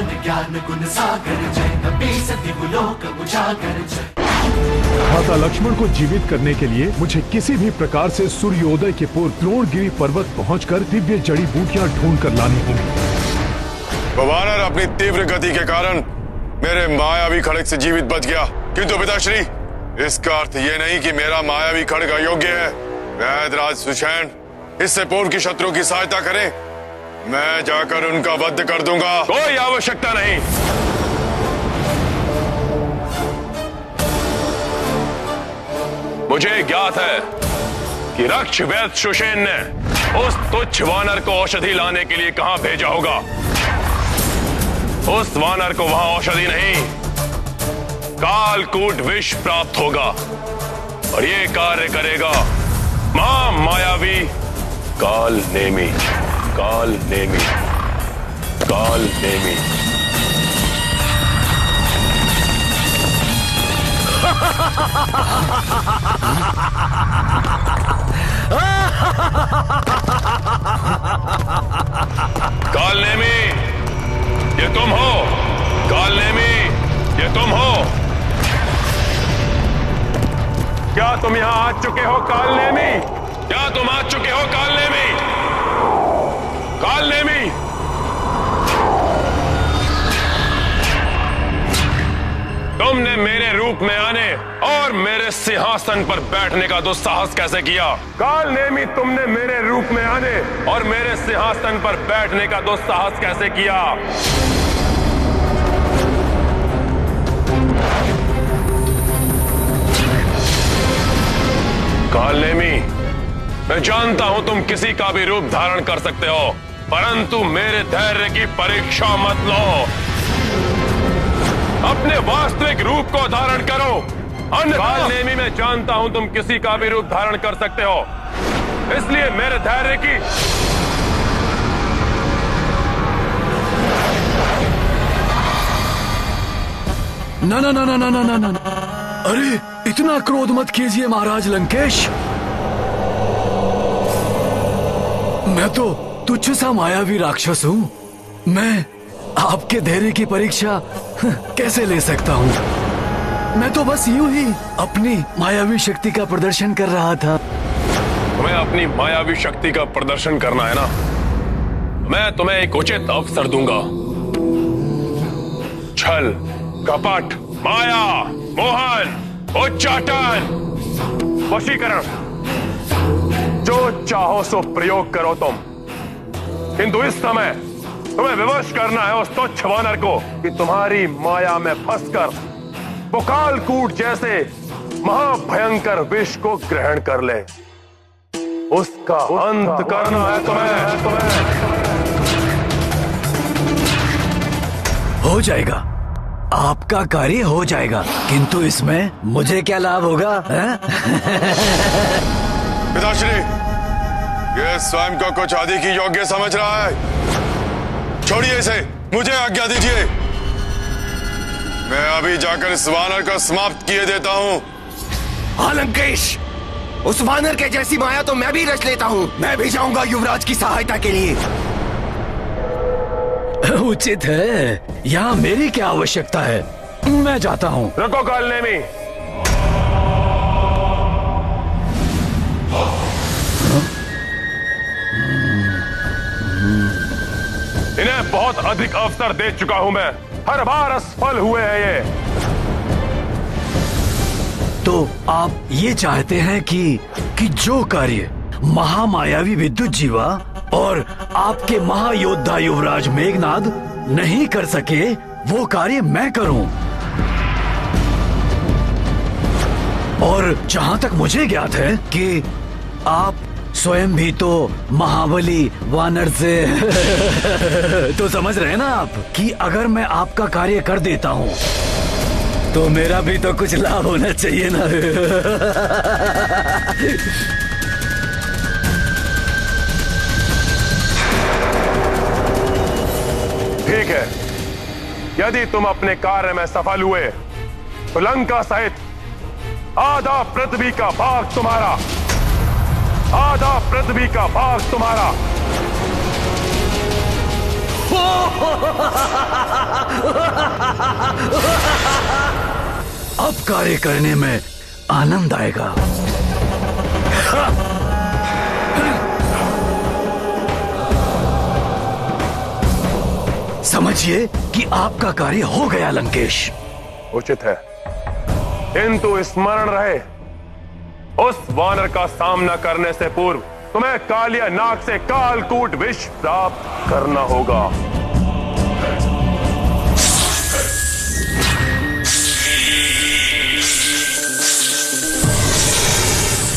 भगवान ज्ञान गुण सागर जय, कपी सति लोक उजागर जय। माता लक्ष्मण को जीवित करने के लिए मुझे किसी भी प्रकार से सूर्योदय के पूर्व द्रोणगिरी पर्वत पहुंचकर दिव्य जड़ी बूटियां ढूंढ कर लानी होंगी। वानर अपनी तीव्र गति के कारण मेरे मायावी खड़ग से जीवित बच गया, किंतु पिताश्री इसका अर्थ ये नहीं कि मेरा मायावी खड़ग अयोग्य है। वैदराज सुषेण इससे पूर्व की शत्रु की सहायता करें, मैं जाकर उनका वध कर दूंगा। कोई आवश्यकता नहीं। मुझे ज्ञात है कि रक्ष वैद्य सुषेण ने उस तुच्छ वानर को औषधि लाने के लिए कहां भेजा होगा। उस वानर को वहां औषधि नहीं, कालकूट विष प्राप्त होगा और ये कार्य करेगा मायावी काल नेमी। काल नेमी, काल नेमी। काल नेमी, ये तुम हो? काल नेमी, ये तुम हो? क्या तुम यहां आ चुके हो काल नेमी? क्या तुम आ चुके हो काल नेमी? काल नेमी, तुमने मेरे रूप में आने और मेरे सिंहासन पर बैठने का दुस्साहस कैसे किया? काल नेमी, तुमने मेरे रूप में आने और मेरे सिंहासन पर बैठने का दुस्साहस कैसे किया? काल नेमी, मैं जानता हूं तुम किसी का भी रूप धारण कर सकते हो, परंतु मेरे धैर्य की परीक्षा मत लो। अपने वास्तविक रूप को धारण करो। काल नेमी, मैं जानता हूं तुम किसी का भी रूप धारण कर सकते हो, इसलिए मेरे धैर्य की ना ना ना ना ना ना ना। अरे इतना क्रोध मत कीजिए महाराज लंकेश। मैं तो तुच्छ सा मायावी राक्षस हूँ। मैं आपके धैर्य की परीक्षा कैसे ले सकता हूँ? मैं तो बस यूं ही अपनी मायावी शक्ति का प्रदर्शन कर रहा था। तुम्हें अपनी मायावी शक्ति का प्रदर्शन करना है ना? मैं तुम्हें एक उचित अवसर दूंगा। छल, कपट, माया, मोहन, उच्चाटन, वशीकरण, जो चाहो सो प्रयोग करो तुम, किंतु इस समय तुम्हें विवश करना है उस तुच्छ वानर को कि तुम्हारी माया में फंसकर वो कालकूट जैसे महाभयंकर विष को ग्रहण कर ले। उसका अंत करना है तुम्हें। हो जाएगा, आपका कार्य हो जाएगा, किंतु इसमें मुझे क्या लाभ होगा? पिताश्री, ये स्वयं को कुछ आदि की योग्य समझ रहा है। छोड़िए इसे, मुझे आज्ञा दीजिए। मैं अभी जाकर इस वानर को समाप्त किए देता हूँ। हाँ लंकेश, उस वानर के जैसी माया तो मैं भी रच लेता हूँ। मैं भी जाऊंगा युवराज की सहायता के लिए। उचित है, यहाँ मेरी क्या आवश्यकता है? मैं जाता हूँ। रुको काल नेमी। इन्हें बहुत अधिक अवसर दे चुका हूं मैं, हर बार असफल हुए हैं ये। तो आप ये चाहते हैं कि जो कार्य महामायावी विद्युत जीवा और आपके महायोद्धा युवराज मेघनाद नहीं कर सके, वो कार्य मैं करूं। और जहां तक मुझे ज्ञात है कि आप स्वयं भी तो महाबली वानर से तो समझ रहे हैं ना आप कि अगर मैं आपका कार्य कर देता हूं तो मेरा भी तो कुछ लाभ होना चाहिए ना। ठीक है, यदि तुम अपने कार्य में सफल हुए तो लंका सहित आधा पृथ्वी का भाग तुम्हारा, आधा पृथ्वी का भाग तुम्हारा। अब कार्य करने में आनंद आएगा। समझिए कि आपका कार्य हो गया लंकेश। उचित है, किंतु स्मरण रहे, उस वानर का सामना करने से पूर्व तुम्हें कालिया नाग से कालकूट विष प्राप्त करना होगा।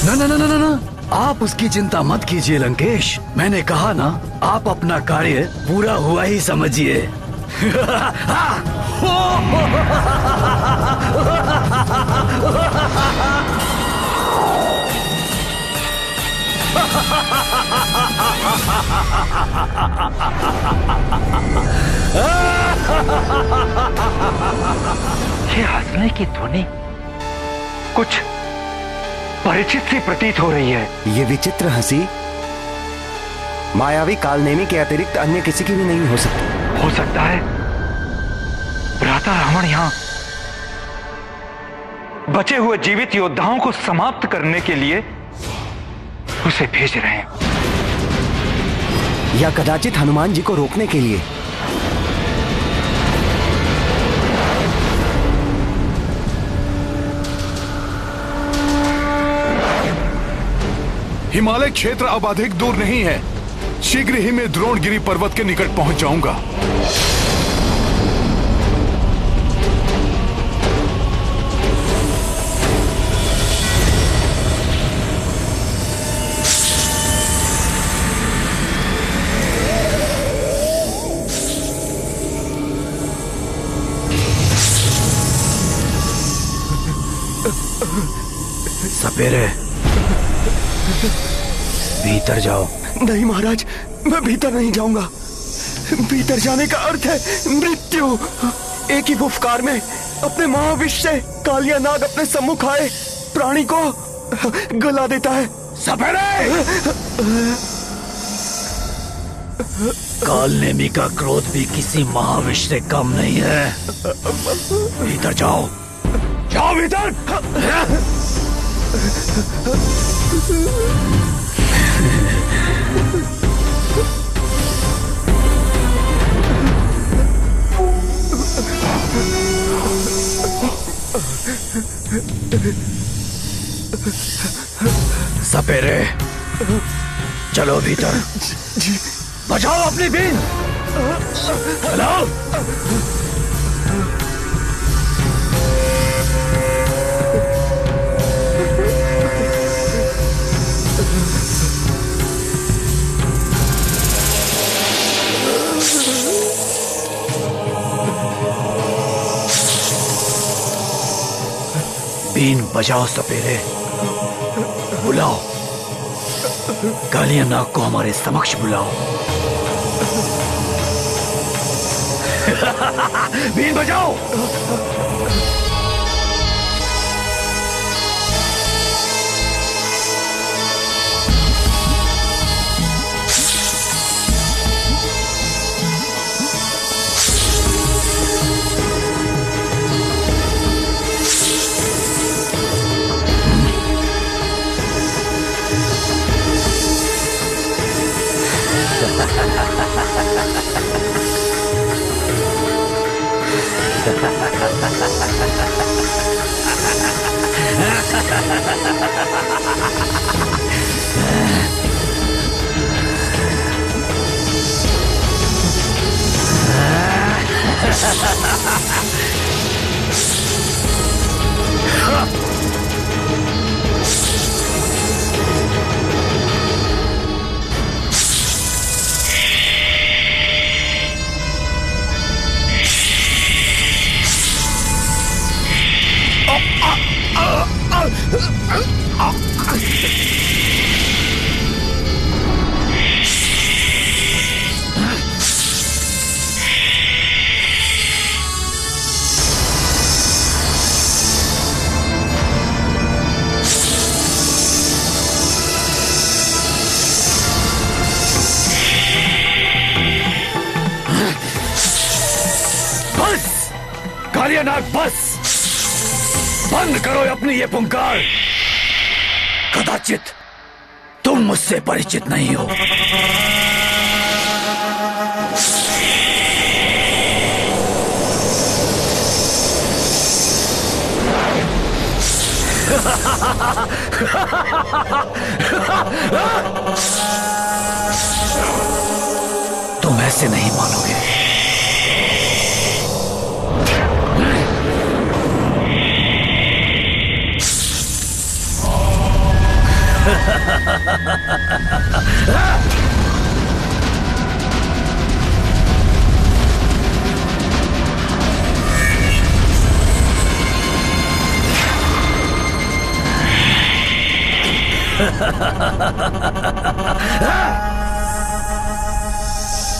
ना ना ना ना ना, आप उसकी चिंता मत कीजिए लंकेश। मैंने कहा ना, आप अपना कार्य पूरा हुआ ही समझिए। ये हंसने की ध्वनि कुछ परिचित सी प्रतीत हो रही है। ये विचित्र हंसी मायावी कालनेमी के अतिरिक्त अन्य किसी की भी नहीं हो सकती। हो सकता है भ्राता रावण यहाँ बचे हुए जीवित योद्धाओं को समाप्त करने के लिए उसे भेज रहे हैं, या कदाचित हनुमान जी को रोकने के लिए। हिमालय क्षेत्र अब अधिक दूर नहीं है। शीघ्र ही मैं द्रोणगिरी पर्वत के निकट पहुंच जाऊंगा। सपेरे, भीतर जाओ। नहीं महाराज, मैं भीतर नहीं जाऊंगा। भीतर जाने का अर्थ है मृत्यु। एक ही फुफकार में अपने महाविष से कालिया नाग अपने सम्मुख आए प्राणी को गला देता है। सपेरे! कालनेमी का क्रोध भी किसी महाविष से कम नहीं है। भीतर जाओ, जाओ भीतर। सपेरे, चलो भीतर। बजाओ अपनी बीन, चलो। बीन बजाओ सपेरे, बुलाओ कालिया नाग को हमारे समक्ष बुलाओ। बीन बजाओ। कालियानाग बस बंद करो अपनी ये पुकार। कदाचित तुम मुझसे परिचित नहीं हो। तुम ऐसे नहीं मानोगे।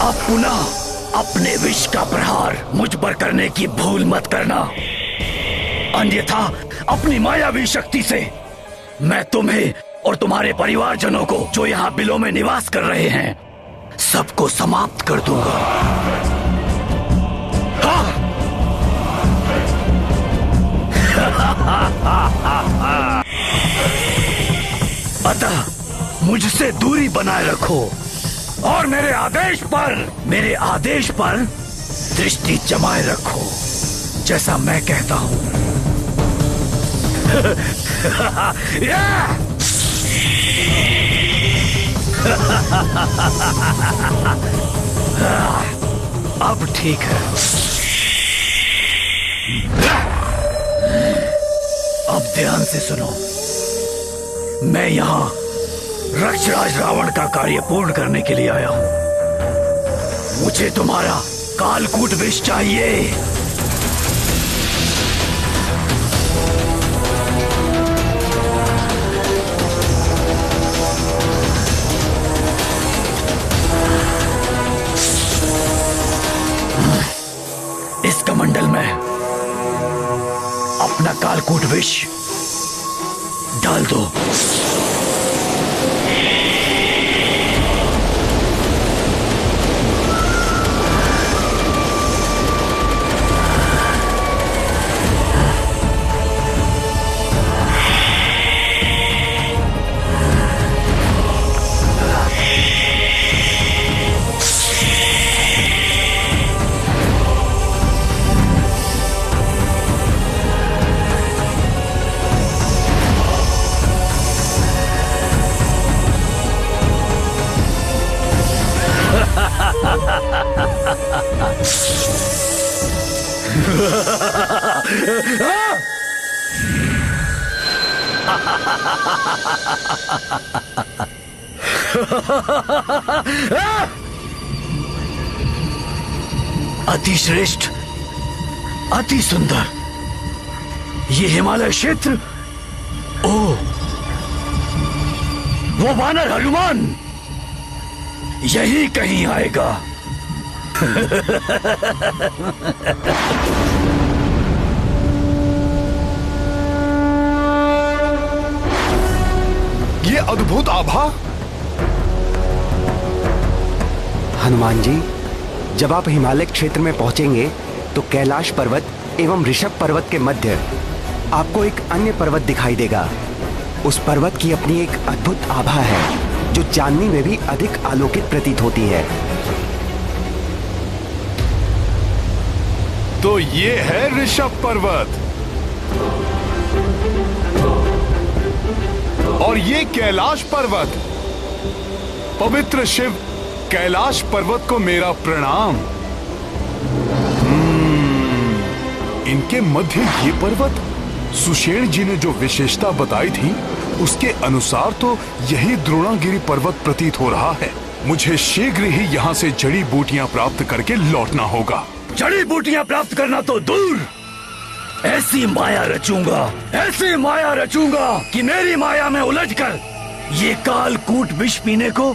अब पुनः अपने विष का प्रहार मुझ पर करने की भूल मत करना, अन्यथा अपनी मायावी शक्ति से मैं तुम्हें और तुम्हारे परिवारजनों को जो यहाँ बिलों में निवास कर रहे हैं सबको समाप्त कर दूंगा। अतः मुझसे दूरी बनाए रखो और मेरे आदेश पर दृष्टि जमाए रखो, जैसा मैं कहता हूं। अब ठीक है। अब ध्यान से सुनो, मैं यहाँ रक्षराज रावण का कार्य पूर्ण करने के लिए आया हूं। मुझे तुम्हारा कालकूट विष चाहिए। इस कमंडल में अपना कालकूट विष डाल दो। अति श्रेष्ठ, अति सुंदर ये हिमालय क्षेत्र। ओ, वो वानर हनुमान यही कहीं आएगा। ये अद्भुत आभा। हनुमान जी, जब आप हिमालय क्षेत्र में पहुंचेंगे तो कैलाश पर्वत एवं ऋषभ पर्वत के मध्य आपको एक अन्य पर्वत दिखाई देगा। उस पर्वत की अपनी एक अद्भुत आभा है जो चांदनी में भी अधिक आलोकित प्रतीत होती है। तो ये है ऋषभ पर्वत और ये कैलाश पर्वत। पवित्र शिव कैलाश पर्वत को मेरा प्रणाम। इनके मध्य ये पर्वत, सुषेण जी ने जो विशेषता बताई थी उसके अनुसार तो यही द्रोणागिरी पर्वत प्रतीत हो रहा है। मुझे शीघ्र ही यहाँ से जड़ी बूटियां प्राप्त करके लौटना होगा। जड़ी बूटियां प्राप्त करना तो दूर, ऐसी माया रचूंगा कि मेरी माया में उलझकर ये कालकूट विष पीने को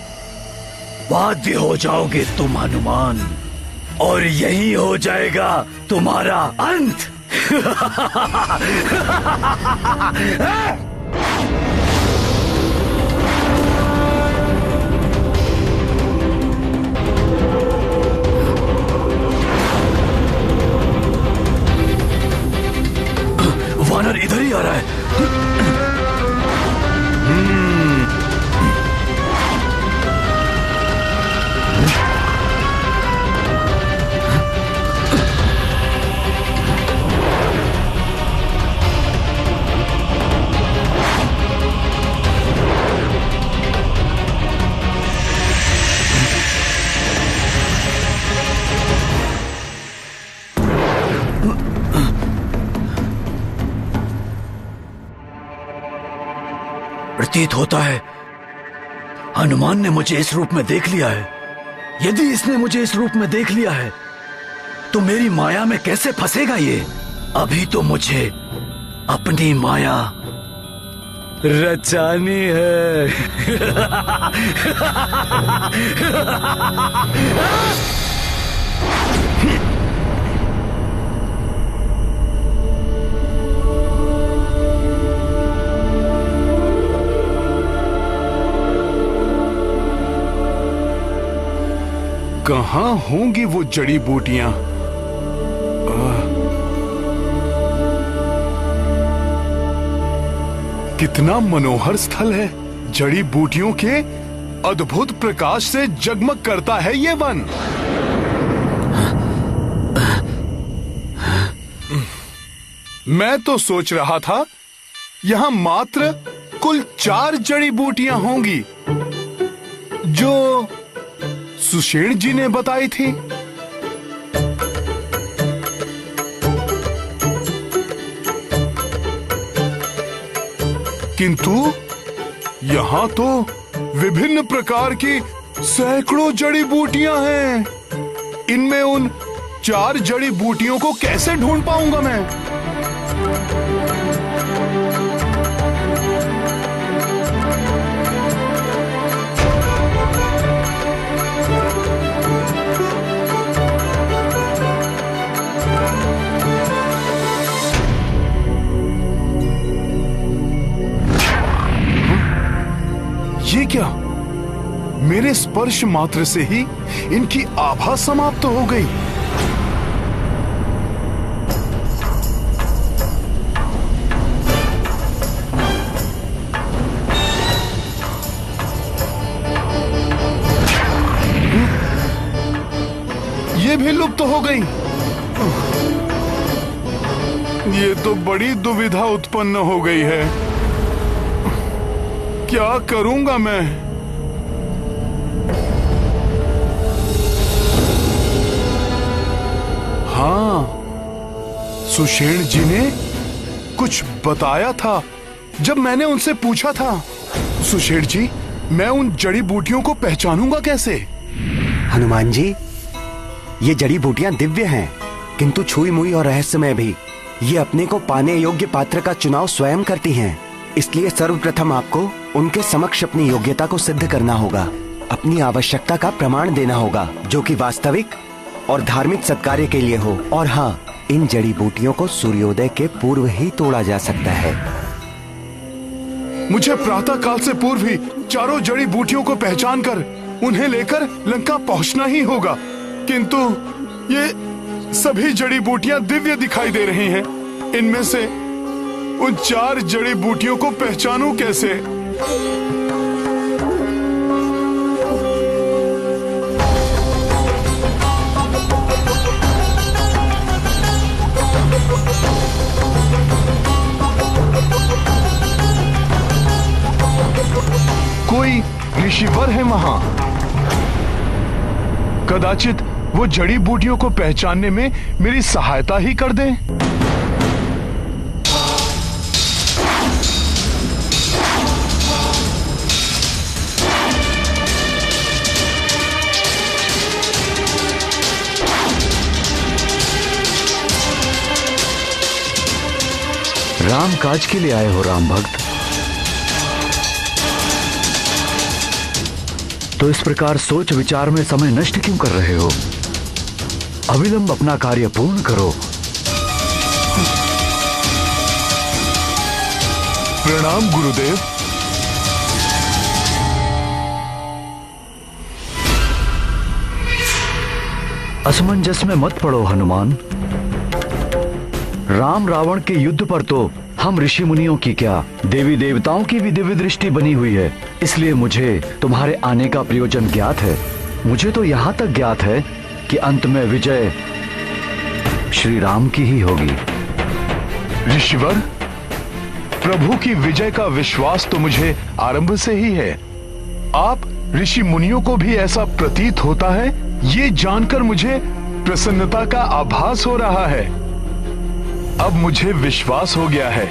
बाध्य हो जाओगे तुम हनुमान, और यही हो जाएगा तुम्हारा अंत। आ रहा है। प्रतीत होता है हनुमान ने मुझे इस रूप में देख लिया है। यदि इसने मुझे इस रूप में देख लिया है तो मेरी माया में कैसे फंसेगा ये? अभी तो मुझे अपनी माया रचानी है। कहाँ होंगी वो जड़ी बूटियां? कितना मनोहर स्थल है। जड़ी बूटियों के अद्भुत प्रकाश से जगमग करता है ये वन। मैं तो सोच रहा था यहां मात्र कुल 4 जड़ी बूटियां होंगी जो सुषेण जी ने बताई थी। किंतु यहां तो विभिन्न प्रकार की सैकड़ों जड़ी बूटियां हैं। इनमें उन 4 जड़ी बूटियों को कैसे ढूंढ पाऊंगा मैं? ये क्या? मेरे स्पर्श मात्र से ही इनकी आभा समाप्त हो गई। ये भी लुप्त हो गई। ये तो बड़ी दुविधा उत्पन्न हो गई है। क्या करूंगा मैं? हाँ, सुषेण जी ने कुछ बताया था जब मैंने उनसे पूछा था। सुषेण जी, मैं उन जड़ी बूटियों को पहचानूंगा कैसे? हनुमान जी, ये जड़ी बूटियां दिव्य हैं, किंतु छुई मुई और रहस्यमय भी। ये अपने को पाने योग्य पात्र का चुनाव स्वयं करती हैं। इसलिए सर्वप्रथम आपको उनके समक्ष अपनी योग्यता को सिद्ध करना होगा। अपनी आवश्यकता का प्रमाण देना होगा जो कि वास्तविक और धार्मिक सत्कार्य के लिए हो। और हाँ, इन जड़ी बूटियों को सूर्योदय के पूर्व ही तोड़ा जा सकता है। मुझे प्रातः काल से पूर्व ही 4 जड़ी बूटियों को पहचान कर उन्हें लेकर लंका पहुंचना ही होगा। किंतु ये सभी जड़ी बूटियां दिव्य दिखाई दे रही हैं। इनमें से उन 4 जड़ी बूटियों को पहचानूं कैसे? कोई ऋषिवर है वहां। कदाचित वो जड़ी बूटियों को पहचानने में मेरी सहायता ही कर दें। राम काज के लिए आए हो राम भक्त? तो इस प्रकार सोच विचार में समय नष्ट क्यों कर रहे हो? अविलंब अपना कार्य पूर्ण करो। प्रणाम गुरुदेव। असमंजस में मत पड़ो हनुमान। राम रावण के युद्ध पर तो हम ऋषि मुनियों की क्या, देवी देवताओं की भी दिव्य दृष्टि बनी हुई है, इसलिए मुझे तुम्हारे आने का प्रयोजन ज्ञात है। मुझे तो यहाँ तक ज्ञात है कि अंत में विजय श्री राम की ही होगी। ऋषिवर, प्रभु की विजय का विश्वास तो मुझे आरंभ से ही है। आप ऋषि मुनियों को भी ऐसा प्रतीत होता है, ये जानकर मुझे प्रसन्नता का आभास हो रहा है। अब मुझे विश्वास हो गया है,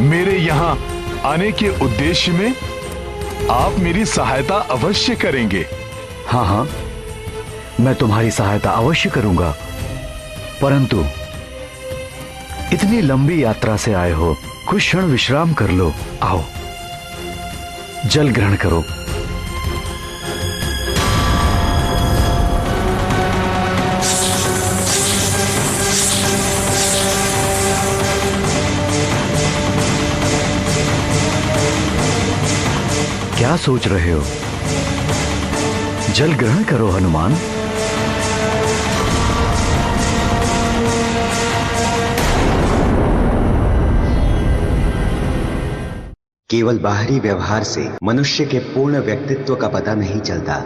मेरे यहाँ आने के उद्देश्य में आप मेरी सहायता अवश्य करेंगे। हाँ हाँ, मैं तुम्हारी सहायता अवश्य करूंगा, परंतु इतनी लंबी यात्रा से आए हो, कुछ क्षण विश्राम कर लो। आओ, जल ग्रहण करो। क्या सोच रहे हो? जल ग्रहण करो हनुमान। केवल बाहरी व्यवहार से मनुष्य के पूर्ण व्यक्तित्व का पता नहीं चलता।